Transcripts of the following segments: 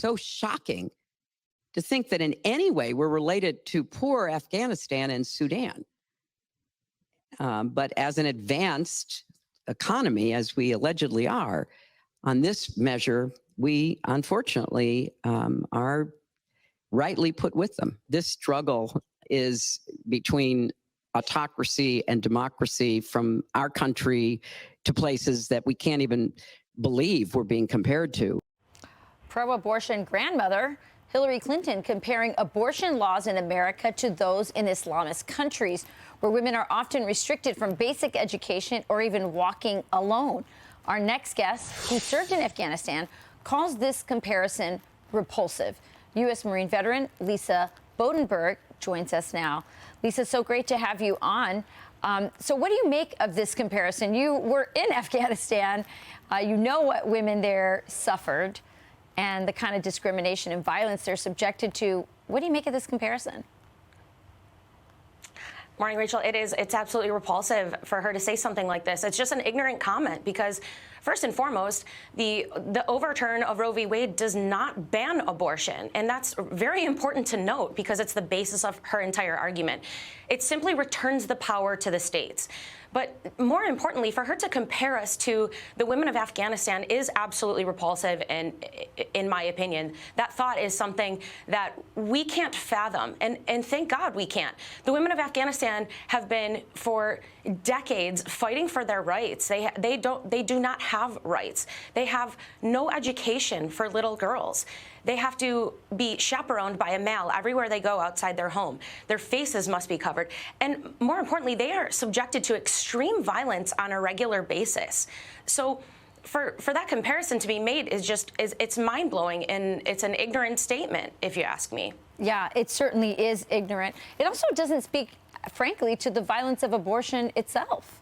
so shocking to think that in any way we're related to poor Afghanistan and Sudan. But as an advanced economy, as we allegedly are, on this measure, we unfortunately are rightly put with them. This struggle is between autocracy and democracy, from our country to places that we can't even believe we're being compared to. Pro-abortion grandmother Hillary Clinton comparing abortion laws in America to those in Islamist countries, where women are often restricted from basic education or even walking alone. Our next guest, who served in Afghanistan, calls this comparison repulsive. U.S. Marine veteran Lisa Bodenburg joins us now. Lisa, so great to have you on. So what do you make of this comparison? You were in Afghanistan. You know what women there suffered and the kind of discrimination and violence they're subjected to. What do you make of this comparison? Morning, Rachel. It's absolutely repulsive for her to say something like this. It's just an ignorant comment because, first and foremost, the overturn of Roe v. Wade does not ban abortion. And that's very important to note because it's the basis of her entire argument. It simply returns the power to the states. But more importantly, for her to compare us to the women of Afghanistan is absolutely repulsive, and in my opinion, that thought is something that we can't fathom, and thank God we can't. The women of Afghanistan have been for decades fighting for their rights. They do not have rights. They have no education for little girls. They have to be chaperoned by a male everywhere they go outside their home. Their faces must be covered. And more importantly, they are subjected to extreme violence on a regular basis. So for that comparison to be made it's mind-blowing, and it's an ignorant statement, if you ask me. Yeah, it certainly is ignorant. It also doesn't speak, frankly, to the violence of abortion itself.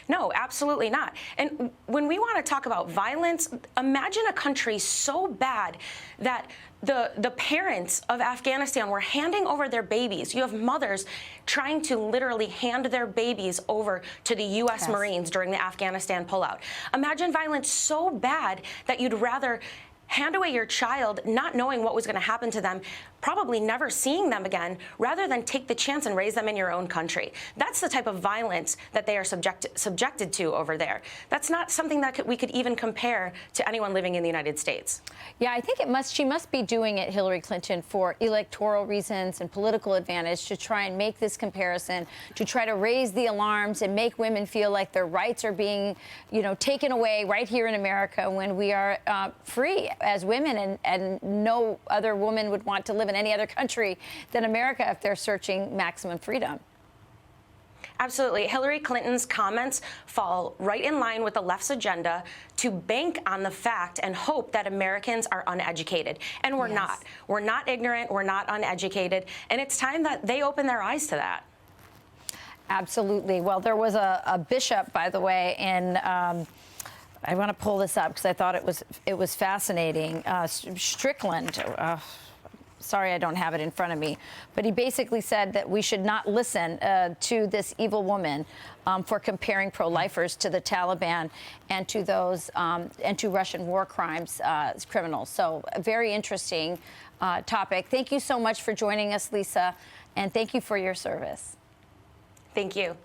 No, absolutely not. And when we want to talk about violence, imagine a country so bad that the parents of Afghanistan were handing over their babies. You have mothers trying to literally hand their babies over to the U.S. Marines during the Afghanistan pullout. Imagine violence so bad that you'd rather hand away your child not knowing what was going to happen to them, probably never seeing them again, rather than take the chance and raise them in your own country. That's the type of violence that they are subjected to over there. That's not something that we could even compare to anyone living in the United States. Yeah, I think she must be doing it, Hillary Clinton, for electoral reasons and political advantage, to try and make this comparison, to try to raise the alarms and make women feel like their rights are being, taken away right here in America, when we are free as women, and no other woman would want to live in any other country than America if they're searching maximum freedom. Absolutely. Hillary Clinton's comments fall right in line with the left's agenda to bank on the fact and hope that Americans are uneducated. And we're not. We're not ignorant. We're not uneducated. And it's time that they open their eyes to that. Absolutely. Well, there was a bishop, by the way, in I want to pull this up because I thought it was fascinating. Strickland. Sorry, I don't have it in front of me. But he basically said that we should not listen to this evil woman for comparing pro-lifers to the Taliban and to those and to Russian war crimes criminals. So a very interesting topic. Thank you so much for joining us, Lisa, and thank you for your service. Thank you.